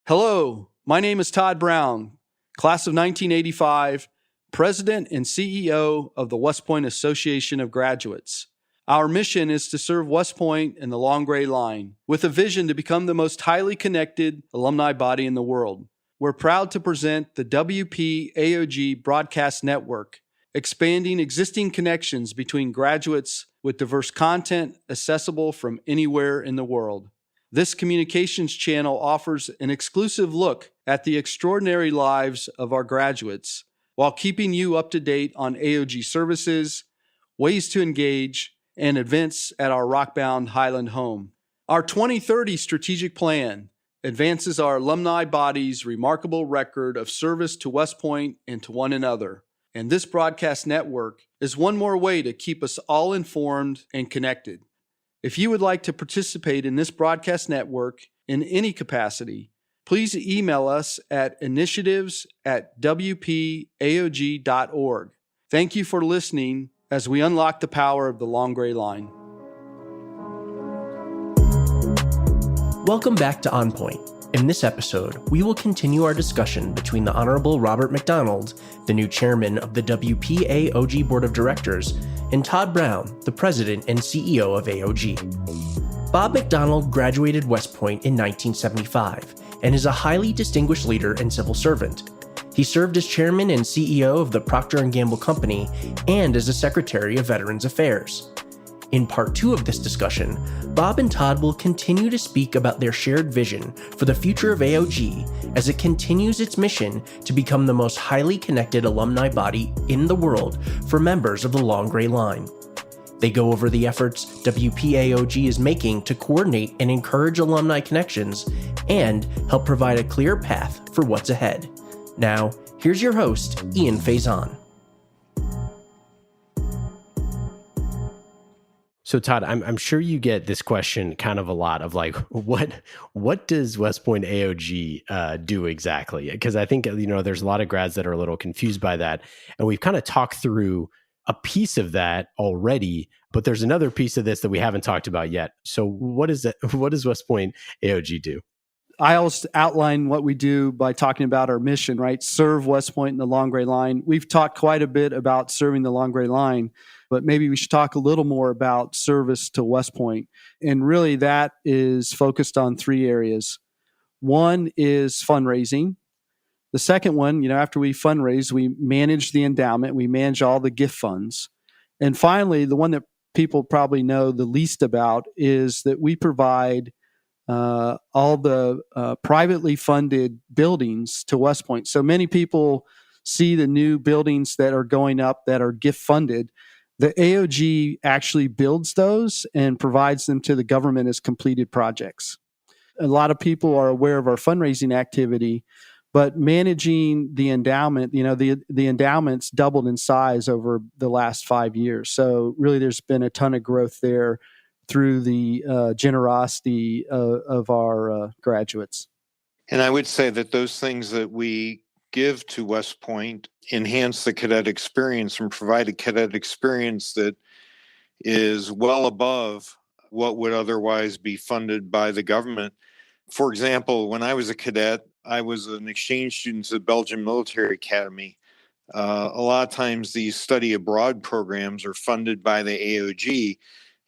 Hello, my name is Todd Brown, class of 1985, President and CEO of the West Point Association of Graduates. Our mission is to serve West Point and the Long Gray Line with a vision to become the most highly connected alumni body in the world. We're proud to present the WPAOG Broadcast Network, expanding existing connections between graduates with diverse content accessible from anywhere in the world. This communications channel offers an exclusive look at the extraordinary lives of our graduates while keeping you up to date on AOG services, ways to engage, and events at our rockbound Highland home. Our 2030 strategic plan advances our alumni body's remarkable record of service to West Point and to one another. And this broadcast network is one more way to keep us all informed and connected. If you would like to participate in this broadcast network in any capacity, please email us at initiatives@wpaog.org. Thank you for listening as we unlock the power of the Long Gray Line. Welcome back to On Point. In this episode, we will continue our discussion between the Honorable Robert McDonald, the new chairman of the WPAOG Board of Directors, and Todd Brown, the president and CEO of AOG. Bob McDonald graduated West Point in 1975 and is a highly distinguished leader and civil servant. He served as chairman and CEO of the Procter & Gamble Company and as a secretary of Veterans Affairs. In part 2 of this discussion, Bob and Todd will continue to speak about their shared vision for the future of AOG as it continues its mission to become the most highly connected alumni body in the world for members of the Long Gray Line. They go over the efforts WPAOG is making to coordinate and encourage alumni connections and help provide a clear path for what's ahead. Now, here's your host, Ian Faison. So Todd, I'm sure you get this question kind of a lot of like, what does West Point AOG do exactly? Because I think, there's a lot of grads that are a little confused by that. And we've kind of talked through a piece of that already, but there's another piece of this that we haven't talked about yet. So what is that? What does West Point AOG do? I always outline what we do by talking about our mission, right? Serve West Point and the Long Gray Line. We've talked quite a bit about serving the Long Gray Line, but maybe we should talk a little more about service to West Point. And really that is focused on 3 areas. One is fundraising. The second one, after we fundraise, we manage the endowment, we manage all the gift funds. And finally, the one that people probably know the least about is that we provide all the privately funded buildings to West Point. So many people see the new buildings that are going up that are gift funded. The AOG actually builds those and provides them to the government as completed projects. A lot of people are aware of our fundraising activity, but managing the endowment, the endowment's doubled in size over the last 5 years. So really there's been a ton of growth there through the generosity of our graduates. And I would say that those things that we give to West Point enhance the cadet experience and provide a cadet experience that is well above what would otherwise be funded by the government. For example, when I was a cadet, I was an exchange student at the Belgian Military Academy. A lot of times these study abroad programs are funded by the AOG.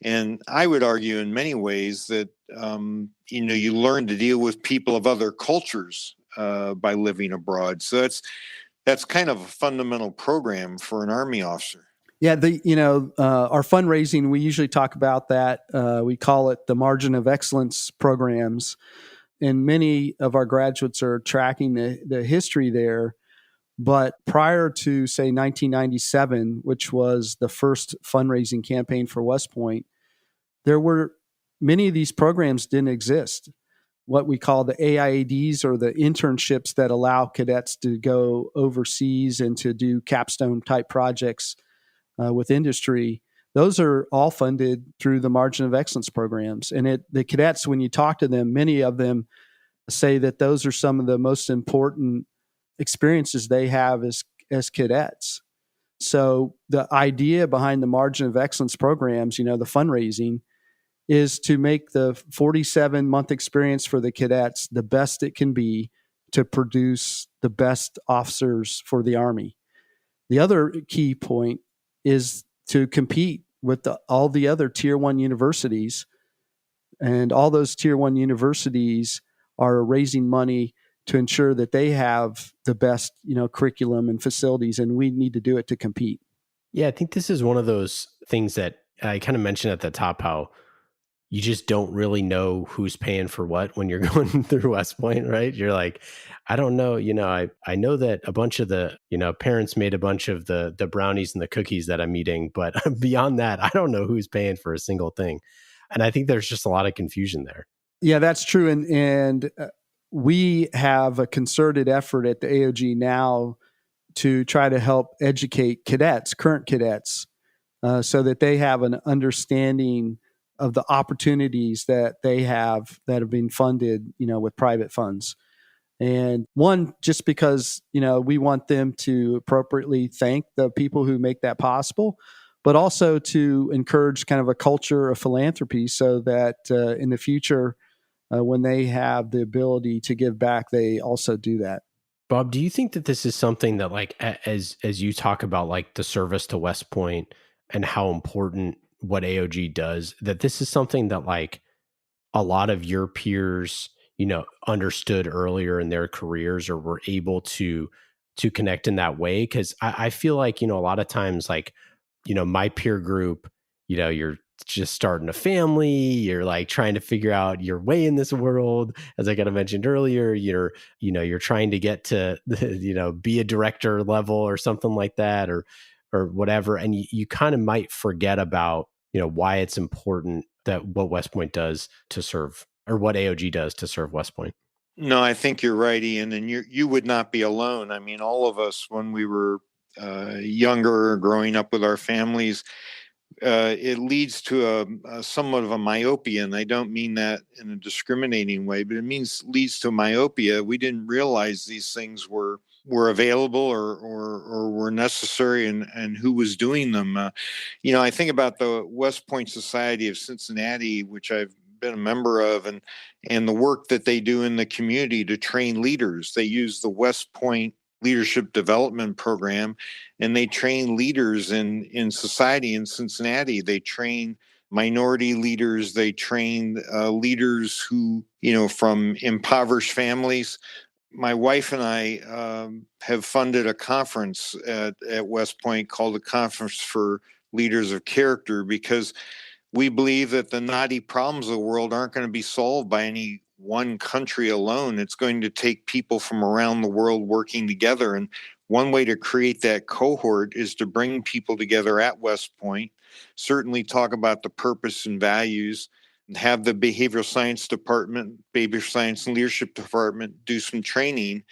And I would argue in many ways that, you learn to deal with people of other cultures by living abroad. So that's kind of a fundamental program for an Army officer. Yeah, our fundraising, we usually talk about that. We call it the Margin of Excellence programs. And many of our graduates are tracking the history there. But prior to, say, 1997, which was the first fundraising campaign for West Point, many of these programs didn't exist. What we call the AIADs, or the internships that allow cadets to go overseas and to do capstone type projects with industry, those are all funded through the Margin of Excellence programs. And the cadets, when you talk to them, many of them say that those are some of the most important experiences they have as cadets. So the idea behind the Margin of Excellence programs, the fundraising, is to make the 47-month experience for the cadets the best it can be to produce the best officers for the Army. The other key point is to compete with all the other Tier 1 universities. And all those Tier 1 universities are raising money to ensure that they have the best, curriculum and facilities, and we need to do it to compete. Yeah, I think this is one of those things that I kind of mentioned at the top, how you just don't really know who's paying for what when you're going through West Point, right? You're like, I don't know, I know that a bunch of the, parents made a bunch of the brownies and the cookies that I'm eating, but beyond that, I don't know who's paying for a single thing. And I think there's just a lot of confusion there. Yeah, that's true. And we have a concerted effort at the AOG now to try to help educate cadets, current cadets, so that they have an understanding of the opportunities that they have that have been funded, with private funds. And one, just because, we want them to appropriately thank the people who make that possible, but also to encourage kind of a culture of philanthropy so that in the future, when they have the ability to give back, they also do that. Bob, do you think that this is something that, like, as you talk about, like, the service to West Point and how important what AOG does, that this is something that, like, a lot of your peers, understood earlier in their careers or were able to connect in that way? Because I feel like, a lot of times, like, my peer group, you're just starting a family, you're like trying to figure out your way in this world. As I kind of mentioned earlier, you're trying to get to, be a director level or something like that, or whatever. And you kind of might forget about, why it's important that what West Point does to serve, or what AOG does to serve West Point. No, I think you're right, Ian, and you would not be alone. I mean, all of us, when we were younger, growing up with our families, it leads to a somewhat of a myopia, and I don't mean that in a discriminating way, but it leads to myopia. We didn't realize these things were available or were necessary, and who was doing them. I think about the West Point Society of Cincinnati, which I've been a member of, and the work that they do in the community to train leaders. They use the West Point Leadership Development Program, and they train leaders in society in Cincinnati. They train minority leaders. They train leaders who, from impoverished families. My wife and I have funded a conference at West Point called the Conference for Leaders of Character, because we believe that the knotty problems of the world aren't going to be solved by any one country alone. It's going to take people from around the world working together. And one way to create that cohort is to bring people together at West Point, certainly talk about the purpose and values, and have the behavioral science department, behavioral science and leadership department do some training,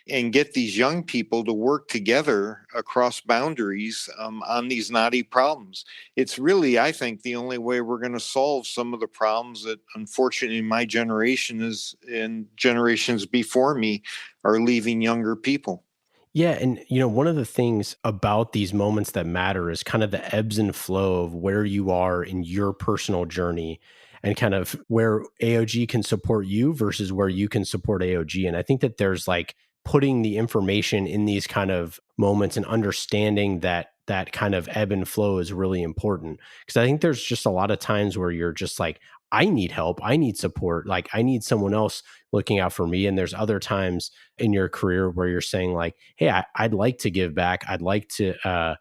and get these young people to work together across boundaries on these knotty problems. It's really, I think, the only way we're going to solve some of the problems that, unfortunately, my generation and generations before me are leaving younger people. Yeah. And, one of the things about these moments that matter is kind of the ebbs and flow of where you are in your personal journey, and kind of where AOG can support you versus where you can support AOG. And I think that there's, like, putting the information in these kind of moments and understanding that kind of ebb and flow is really important. Because I think there's just a lot of times where you're just like, I need help, I need support, like, I need someone else looking out for me. And there's other times in your career where you're saying, like, hey, I'd like to give back. I'd like to,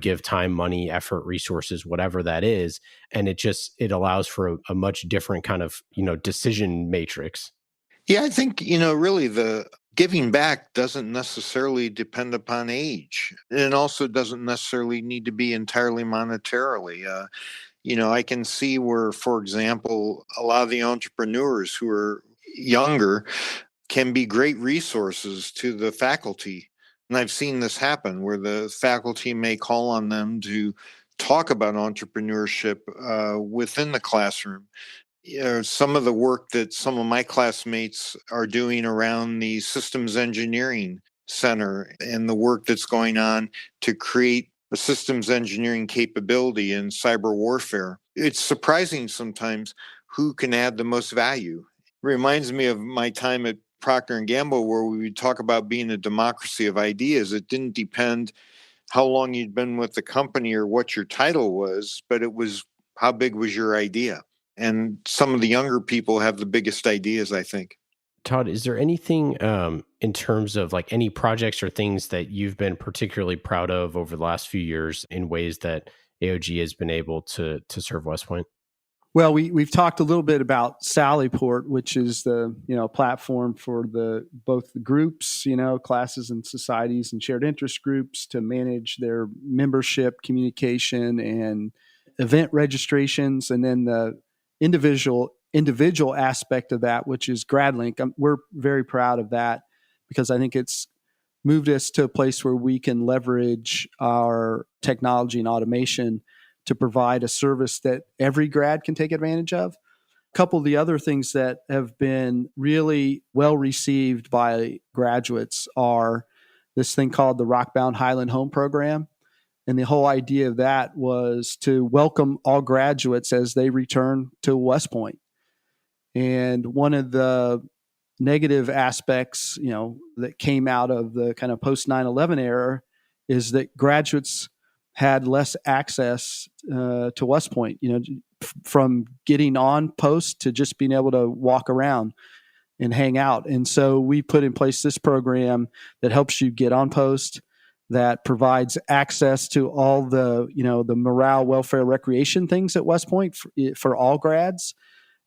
give time, money, effort, resources, whatever that is. And it allows for a much different kind of, decision matrix. Yeah, I think, really the giving back doesn't necessarily depend upon age. And it also doesn't necessarily need to be entirely monetarily. I can see where, for example, a lot of the entrepreneurs who are younger can be great resources to the faculty. And I've seen this happen where the faculty may call on them to talk about entrepreneurship within the classroom. Some of the work that some of my classmates are doing around the systems engineering center and the work that's going on to create a systems engineering capability in cyber warfare. It's surprising sometimes who can add the most value. It reminds me of my time at Procter & Gamble, where we would talk about being a democracy of ideas. It didn't depend how long you'd been with the company or what your title was, but it was how big was your idea. And some of the younger people have the biggest ideas, I think. Todd, is there anything in terms of like any projects or things that you've been particularly proud of over the last few years in ways that AOG has been able to serve West Point? Well, we've talked a little bit about Sallyport, which is the platform for both the groups, classes and societies and shared interest groups to manage their membership, communication, and event registrations, and then the individual aspect of that, which is GradLink. We're very proud of that because I think it's moved us to a place where we can leverage our technology and automation to provide a service that every grad can take advantage of. A couple of the other things that have been really well received by graduates are this thing called the Rockbound Highland Home Program. And the whole idea of that was to welcome all graduates as they return to West Point. And one of the negative aspects, that came out of the kind of post 9/11 era is that graduates had less access to West Point, from getting on post to just being able to walk around and hang out. And so we put in place this program that helps you get on post, that provides access to all the, the morale, welfare, recreation things at West Point for all grads.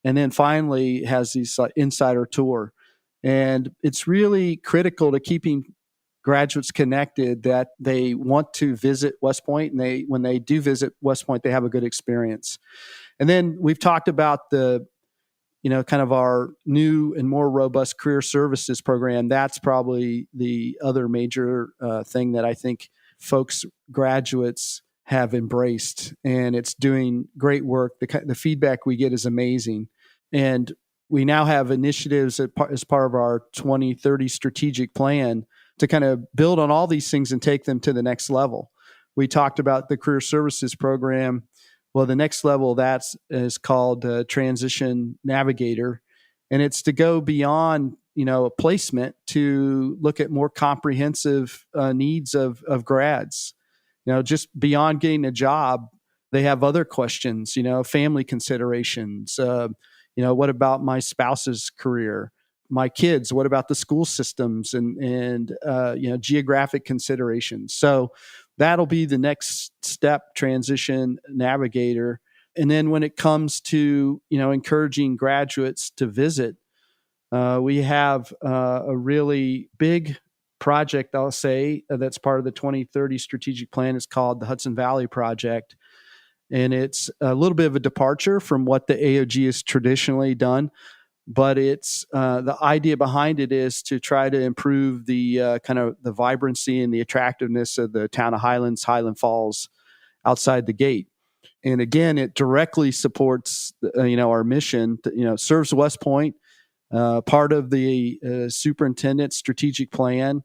And then finally has these insider tour. And it's really critical to keeping graduates connected that they want to visit West Point, and when they do visit West Point, they have a good experience. And then we've talked about the, kind of our new and more robust career services program. That's probably the other major thing that I think graduates have embraced, and it's doing great work. The feedback we get is amazing. And we now have initiatives as part of our 2030 strategic plan to kind of build on all these things and take them to the next level. We talked about the career services program. Well, the next level is called Transition Navigator, and it's to go beyond a placement to look at more comprehensive needs of grads. Just beyond getting a job, they have other questions. Family considerations. What about my spouse's career? My kids, what about the school systems and geographic considerations? So that'll be the next step, Transition Navigator. And then when it comes to, encouraging graduates to visit, we have a really big project, I'll say, that's part of the 2030 strategic plan. It's called the Hudson Valley Project. And it's a little bit of a departure from what the AOG has traditionally done. But it's the idea behind it is to try to improve the kind of the vibrancy and the attractiveness of the town of Highland Falls outside the gate. And again, it directly supports our mission. Serves West Point. Part of the superintendent's strategic plan,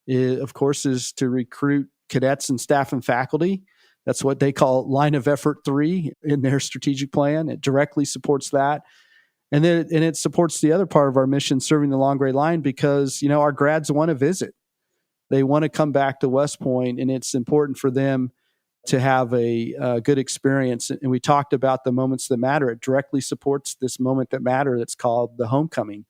of course, is to recruit cadets and staff and faculty. That's what they call line of effort 3 in their strategic plan. It directly supports that. And then it supports the other part of our mission, serving the long gray line, because, our grads want to visit. They want to come back to West Point, and it's important for them to have a good experience. And we talked about the moments that matter. It directly supports this moment that matter that's called the homecoming.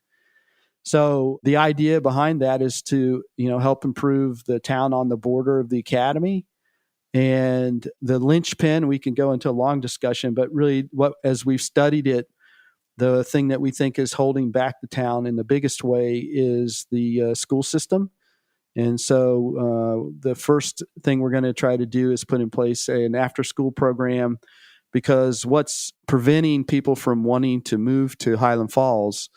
So the idea behind that is to, help improve the town on the border of the academy. And the linchpin, we can go into a long discussion, but really as we've studied it, the thing that we think is holding back the town in the biggest way is the school system. And so the first thing we're going to try to do is put in place an after-school program, because what's preventing people from wanting to move to Highland Falls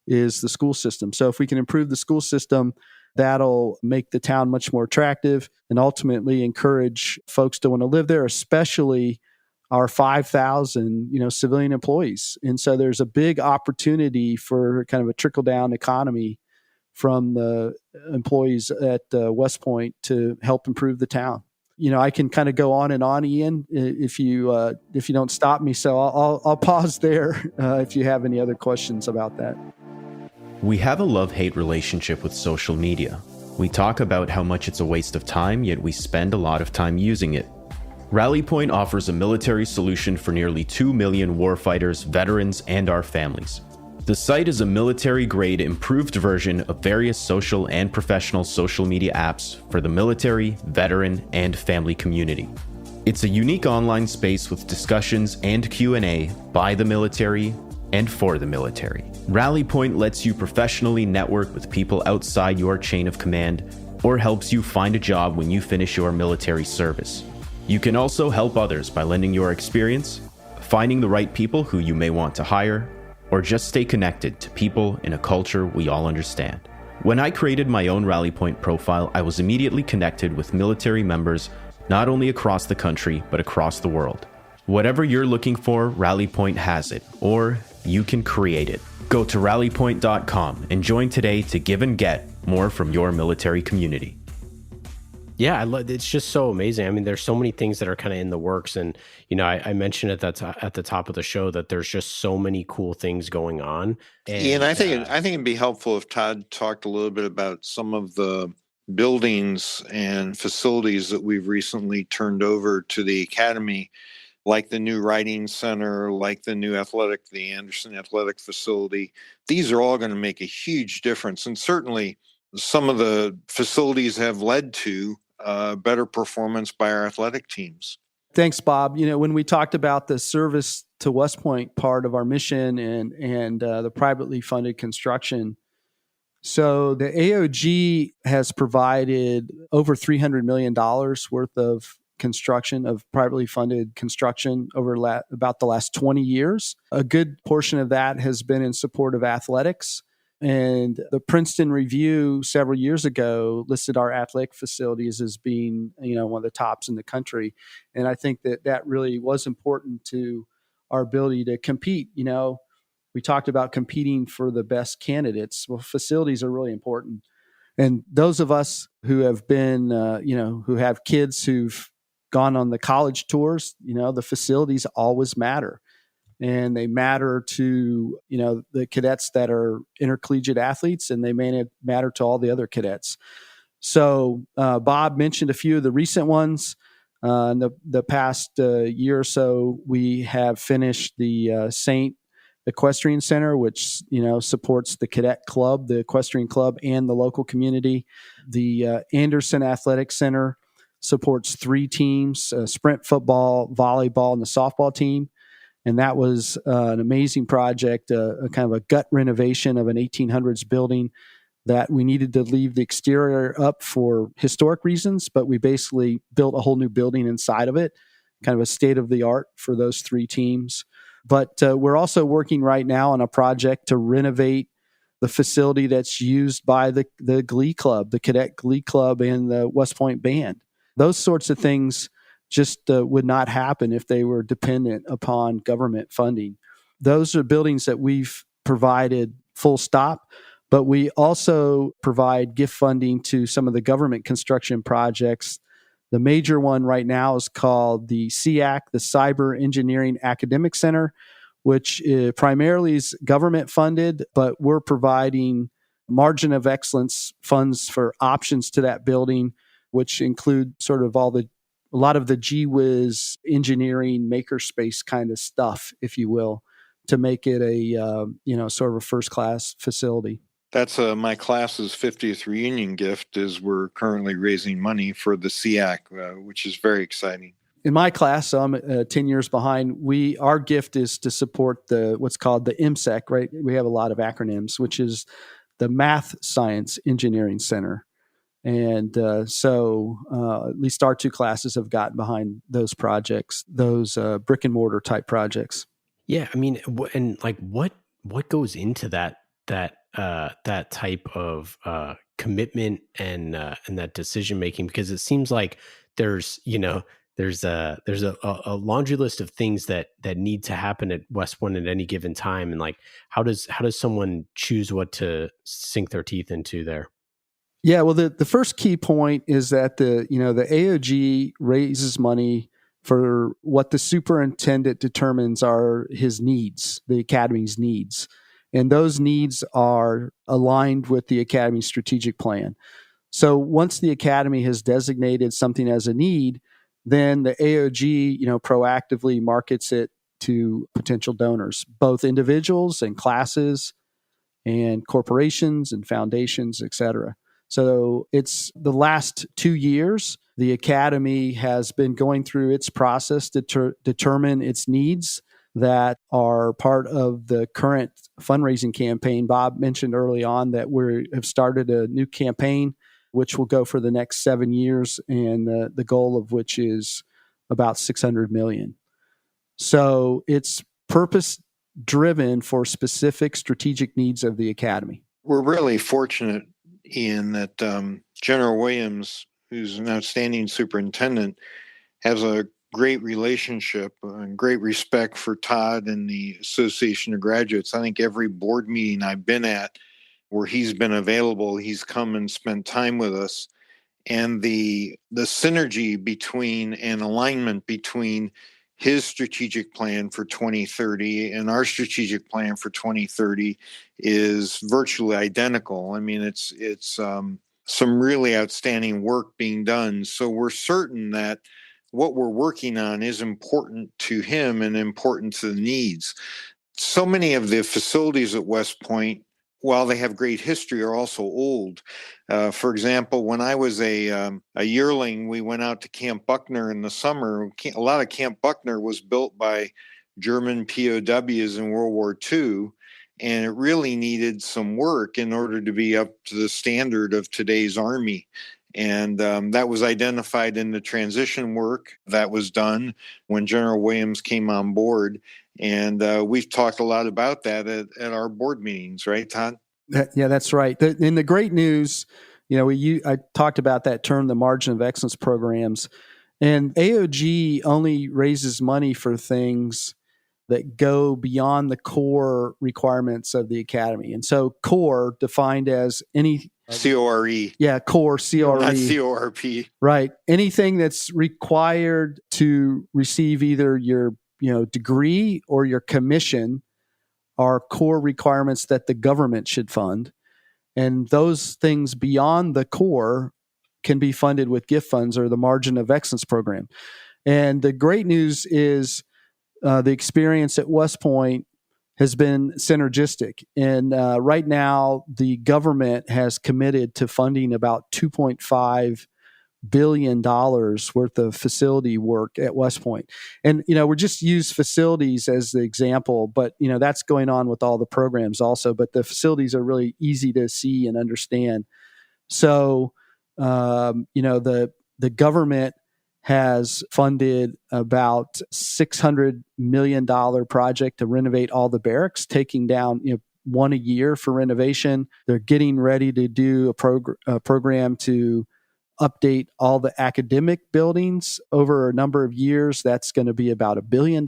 is the school system. So if we can improve the school system, that'll make the town much more attractive and ultimately encourage folks to want to live there, especially our 5,000, civilian employees. And so there's a big opportunity for kind of a trickle-down economy from the employees at West Point to help improve the town. I can kind of go on and on, Ian, if you don't stop me. So I'll pause there if you have any other questions about that. We have a love-hate relationship with social media. We talk about how much it's a waste of time, yet we spend a lot of time using it. Rally Point offers a military solution for nearly 2 million warfighters, veterans, and our families. The site is a military-grade improved version of various social and professional social media apps for the military, veteran, and family community. It's a unique online space with discussions and Q&A by the military and for the military. Rally Point lets you professionally network with people outside your chain of command or helps you find a job when you finish your military service. You can also help others by lending your experience, finding the right people who you may want to hire, or just stay connected to people in a culture we all understand. When I created my own Rally Point profile, I was immediately connected with military members not only across the country, but across the world. Whatever you're looking for, Rally Point has it, or you can create it. Go to rallypoint.com and join today to give and get more from your military community. Yeah, it's just so amazing. I mean, there's so many things that are kind of in the works. And, I mentioned at the top of the show that there's just so many cool things going on. And I think it'd be helpful if Todd talked a little bit about some of the buildings and facilities that we've recently turned over to the Academy, like the new Writing Center, like the Anderson Athletic Facility. These are all going to make a huge difference. And certainly some of the facilities have led to better performance by our athletic teams. Thanks, Bob. When we talked about the service to West Point part of our mission and the privately funded construction, so the AOG has provided over $300 million worth of construction, of privately funded construction over about the last 20 years. A good portion of that has been in support of athletics. And the Princeton Review several years ago listed our athletic facilities as being, one of the tops in the country. And I think that really was important to our ability to compete. We talked about competing for the best candidates. Well, facilities are really important. And those of us who have been, who have kids who've gone on the college tours, the facilities always matter. And they matter to, the cadets that are intercollegiate athletes, and they matter to all the other cadets. So Bob mentioned a few of the recent ones. In the past year or so, we have finished the St. Equestrian Center, which, supports the cadet club, the equestrian club, and the local community. The Anderson Athletic Center supports 3 teams, sprint football, volleyball, and the softball team. And that was an amazing project, a kind of a gut renovation of an 1800s building that we needed to leave the exterior up for historic reasons, but we basically built a whole new building inside of it, kind of a state of the art for those 3 teams. But we're also working right now on a project to renovate the facility that's used by the Glee Club, the Cadet Glee Club, and the West Point Band. Those sorts of things just would not happen if they were dependent upon government funding. Those are buildings that we've provided full stop, but we also provide gift funding to some of the government construction projects. The major one right now is called the CAC, the Cyber Engineering Academic Center, which primarily is government funded, but we're providing margin of excellence funds for options to that building, which include sort of a lot of the gee-whiz engineering makerspace kind of stuff, if you will, to make it a sort of a first-class facility. That's my class's 50th reunion gift. Is we're currently raising money for the SEAC, which is very exciting. In my class, so I'm 10 years behind. Our gift is to support what's called the MSEC, right? We have a lot of acronyms, which is the Math Science Engineering Center. And so at least our 2 classes have gotten behind those projects, those brick and mortar type projects. Yeah, I mean, and like what goes into that type of commitment and that decision making? Because it seems like there's a laundry list of things that need to happen at West Point at any given time, and like how does someone choose what to sink their teeth into there? Yeah, well, the first key point is that the AOG raises money for what the superintendent determines are his needs, the academy's needs. And those needs are aligned with the academy's strategic plan. So once the academy has designated something as a need, then the AOG, proactively markets it to potential donors, both individuals and classes and corporations and foundations, et cetera. So it's the last 2 years, the Academy has been going through its process to determine its needs that are part of the current fundraising campaign. Bob mentioned early on that we have started a new campaign, which will go for the next 7 years, and the goal of which is about $600 million. So it's purpose driven for specific strategic needs of the academy. We're really fortunate, Ian, that General Williams, who's an outstanding superintendent, has a great relationship and great respect for Todd and the Association of Graduates. I think every board meeting I've been at where he's been available, he's come and spent time with us. And the synergy between and alignment between his strategic plan for 2030 and our strategic plan for 2030 is virtually identical. I mean, it's some really outstanding work being done. So we're certain that what we're working on is important to him and important to the needs. So many of the facilities at West Point, while they have great history, are also old. For example, when I was a yearling, we went out to Camp Buckner in the summer. A lot of Camp Buckner was built by German POWs in World War II, and it really needed some work in order to be up to the standard of today's Army. And that was identified in the transition work that was done when General Williams came on board. And we've talked a lot about that at our board meetings, right, Todd? Yeah, that's right. And the great news, I talked about that term, the margin of excellence programs, and AOG only raises money for things that go beyond the core requirements of the academy. And so core defined as any CORE. Yeah, core, CORE. Not CORP. Right. Anything that's required to receive either your degree or your commission are core requirements that the government should fund. And those things beyond the core can be funded with gift funds or the margin of excellence program. And the great news is the experience at West Point has been synergistic. And right now, the government has committed to funding about $2.5 billion worth of facility work at West Point. And, we're just use facilities as the example, but, that's going on with all the programs also. But the facilities are really easy to see and understand. So, the government has funded about $600 million project to renovate all the barracks, taking down one a year for renovation. They're getting ready to do a program to update all the academic buildings over a number of years. That's going to be about $1 billion.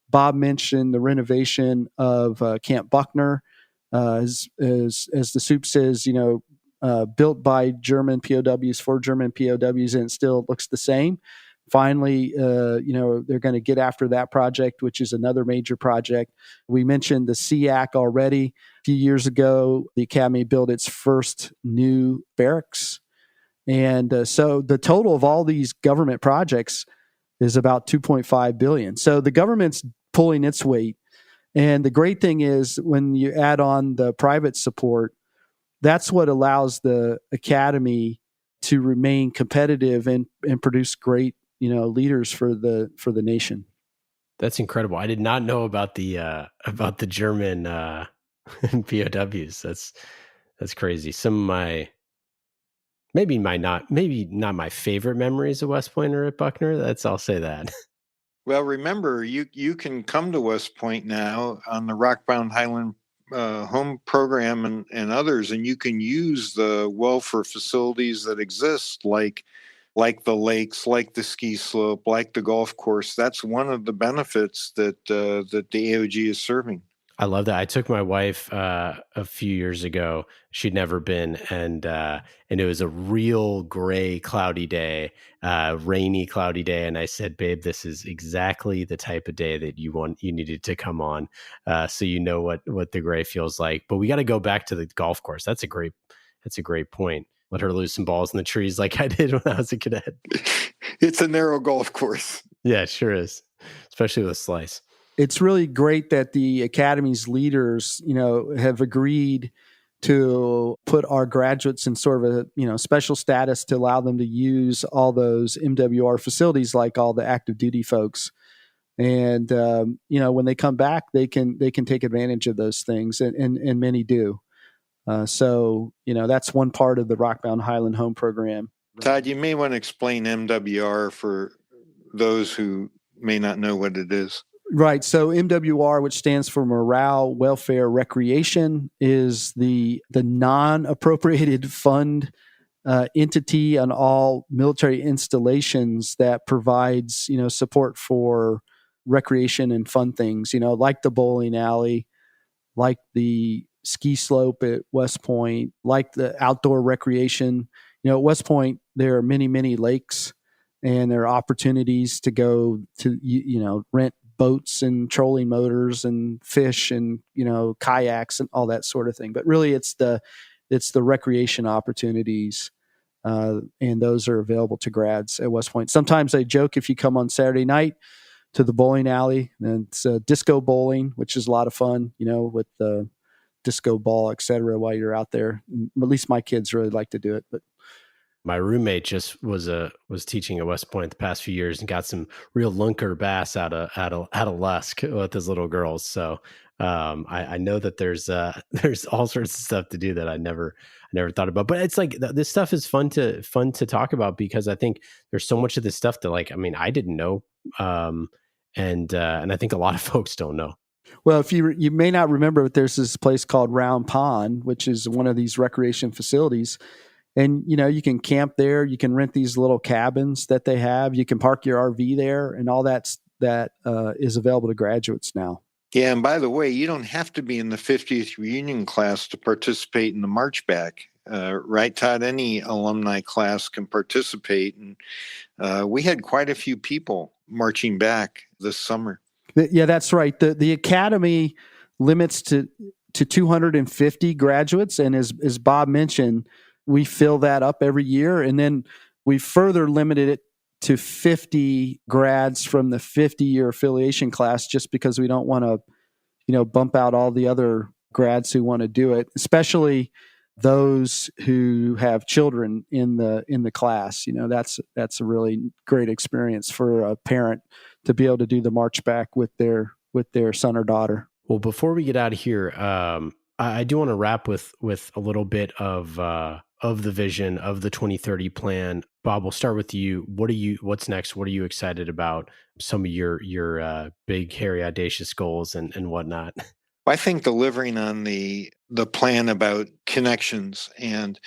Bob mentioned the renovation of Camp Buckner, as the soup says, built by German POWs for German POWs, and it still looks the same. Finally, they're going to get after that project, which is another major project. We mentioned the SEAC already. A few years ago, the Academy built its first new barracks. And so the total of all these government projects is about $2.5 billion. So the government's pulling its weight. And the great thing is when you add on the private support, that's what allows the academy to remain competitive and produce great, leaders for the nation. That's incredible. I did not know about the German POWs. That's crazy. Some of my maybe not my favorite memories of West Point or at Buckner. I'll say that. Well, remember, you can come to West Point now on the Rockbound Highland Home Program and others, and you can use the welfare facilities that exist, like the lakes, like the ski slope, like the golf course. That's one of the benefits that the AOG is serving. I love that. I took my wife a few years ago. She'd never been, and it was a real gray, cloudy day, rainy, cloudy day. And I said, "Babe, this is exactly the type of day that you needed to come on, so you know what the gray feels like." But we got to go back to the golf course. That's a great point. Let her lose some balls in the trees like I did when I was a cadet. It's a narrow golf course. Yeah, it sure is, especially with a slice. It's really great that the Academy's leaders, have agreed to put our graduates in sort of a, special status to allow them to use all those MWR facilities like all the active duty folks. And, when they come back, they can take advantage of those things, and many do. So, that's one part of the Rockbound Highland Home program. Todd, you may want to explain MWR for those who may not know what it is. Right. So MWR, which stands for Morale, Welfare, Recreation, is the non-appropriated fund entity on all military installations that provides, support for recreation and fun things, like the bowling alley, like the ski slope at West Point, like the outdoor recreation. At West Point, there are many, many lakes, and there are opportunities to go to, rent boats and trolling motors and fish and, kayaks and all that sort of thing. But really it's the recreation opportunities. And those are available to grads at West Point. Sometimes I joke, if you come on Saturday night to the bowling alley, and it's disco bowling, which is a lot of fun, with the disco ball, et cetera, while you're out there. At least my kids really like to do it. But my roommate just was teaching at West Point the past few years and got some real lunker bass out of Lusk with his little girls. So I know that there's all sorts of stuff to do that I never thought about. But it's like this stuff is fun to talk about, because I think there's so much of this stuff that I didn't know, and I think a lot of folks don't know. Well, if you may not remember, but there's this place called Round Pond, which is one of these recreation facilities. And, you can camp there. You can rent these little cabins that they have. You can park your RV there, and all that is available to graduates now. Yeah, and by the way, you don't have to be in the 50th reunion class to participate in the march back. Right, Todd? Any alumni class can participate. And we had quite a few people marching back this summer. Yeah, that's right. The Academy limits to 250 graduates. And as Bob mentioned, we fill that up every year. And then we further limited it to 50 grads from the 50-year affiliation class, just because we don't want to, bump out all the other grads who want to do it, especially those who have children in the class. That's a really great experience for a parent to be able to do the march back with their son or daughter. Well, before we get out of here, I do want to wrap with a little bit of the vision of the 2030 plan. Bob, we'll start with you. What's next? What are you excited about? Some of your big, hairy, audacious goals and whatnot. I think delivering on the plan about connections, and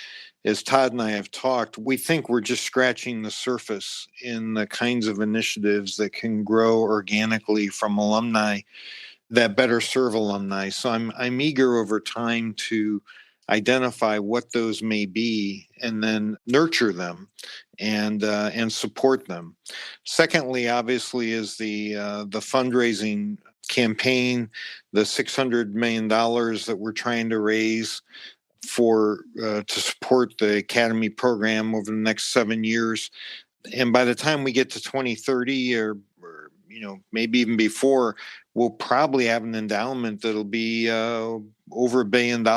as Todd and I have talked, we think we're just scratching the surface in the kinds of initiatives that can grow organically from alumni that better serve alumni. So I'm eager over time to identify what those may be, and then nurture them and support them. Secondly, obviously, is the fundraising campaign, the $600 million that we're trying to raise for to support the Academy program over the next 7 years. And by the time we get to 2030, or maybe even before, we'll probably have an endowment that'll be over $1 billion.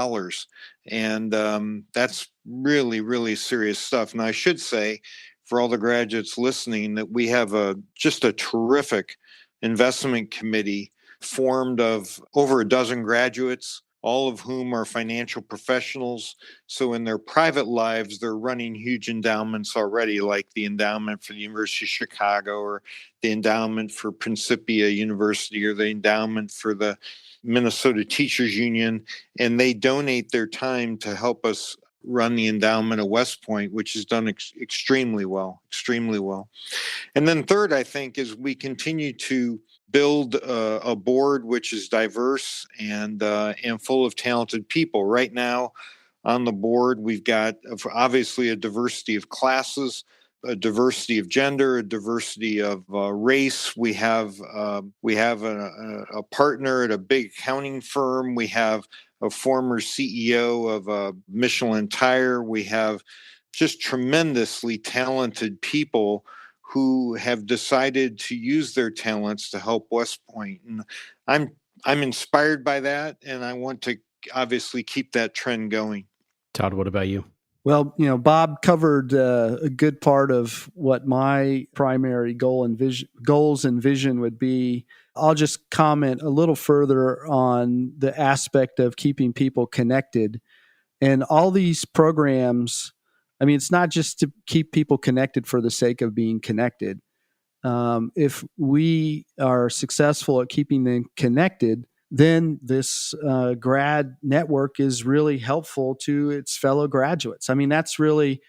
And that's really, really serious stuff. And I should say, for all the graduates listening, that we have just a terrific investment committee formed of over a dozen graduates, all of whom are financial professionals. So in their private lives, they're running huge endowments already, like the endowment for the University of Chicago, or the endowment for Principia University, or the endowment for the Minnesota Teachers Union. And they donate their time to help us run the endowment at West Point, which has done extremely well. And then third, I think, is we continue to build a board which is diverse and full of talented people. Right now on the board, we've got obviously a diversity of classes, a diversity of gender, a diversity of race. We have a partner at a big accounting firm. We have a former CEO of Michelin Tire. We have just tremendously talented people who have decided to use their talents to help West Point. And I'm inspired by that, and I want to obviously keep that trend going. Todd, what about you? Well, Bob covered a good part of what my primary goals and vision would be. I'll just comment a little further on the aspect of keeping people connected. And all these programs, it's not just to keep people connected for the sake of being connected. If we are successful at keeping them connected, then this grad network is really helpful to its fellow graduates. That's really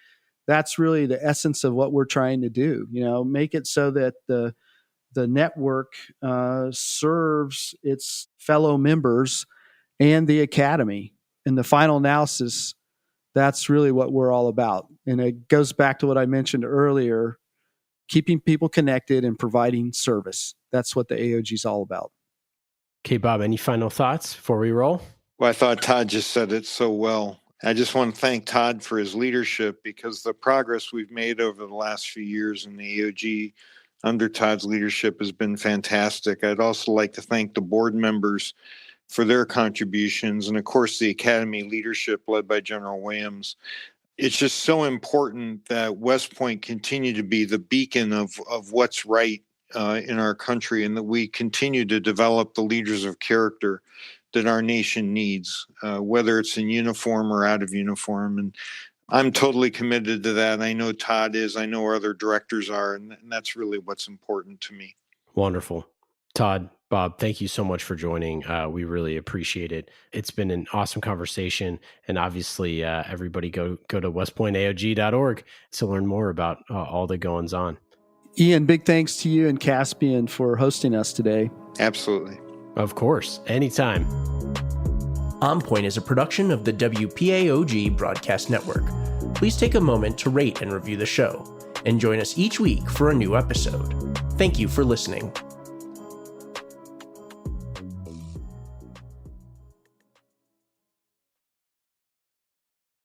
the essence of what we're trying to do. Make it so that the network serves its fellow members and the academy. In the final analysis, that's really what we're all about. And it goes back to what I mentioned earlier, keeping people connected and providing service. That's what the AOG is all about. Okay, Bob, any final thoughts before we roll? Well, I thought Todd just said it so well. I just want to thank Todd for his leadership, because the progress we've made over the last few years in the AOG under Todd's leadership has been fantastic. I'd also like to thank the board members for their contributions, and of course the Academy leadership led by General Williams. It's just so important that West Point continue to be the beacon of what's right in our country, and that we continue to develop the leaders of character that our nation needs, whether it's in uniform or out of uniform. And I'm totally committed to that. I know Todd is. I know our other directors are. And that's really what's important to me. Wonderful. Todd, Bob, thank you so much for joining. We really appreciate it. It's been an awesome conversation. And obviously, everybody go to westpointaog.org to learn more about all the goings on. Ian, big thanks to you and Caspian for hosting us today. Absolutely. Of course. Anytime. On Point is a production of the WPAOG Broadcast Network. Please take a moment to rate and review the show, and join us each week for a new episode. Thank you for listening.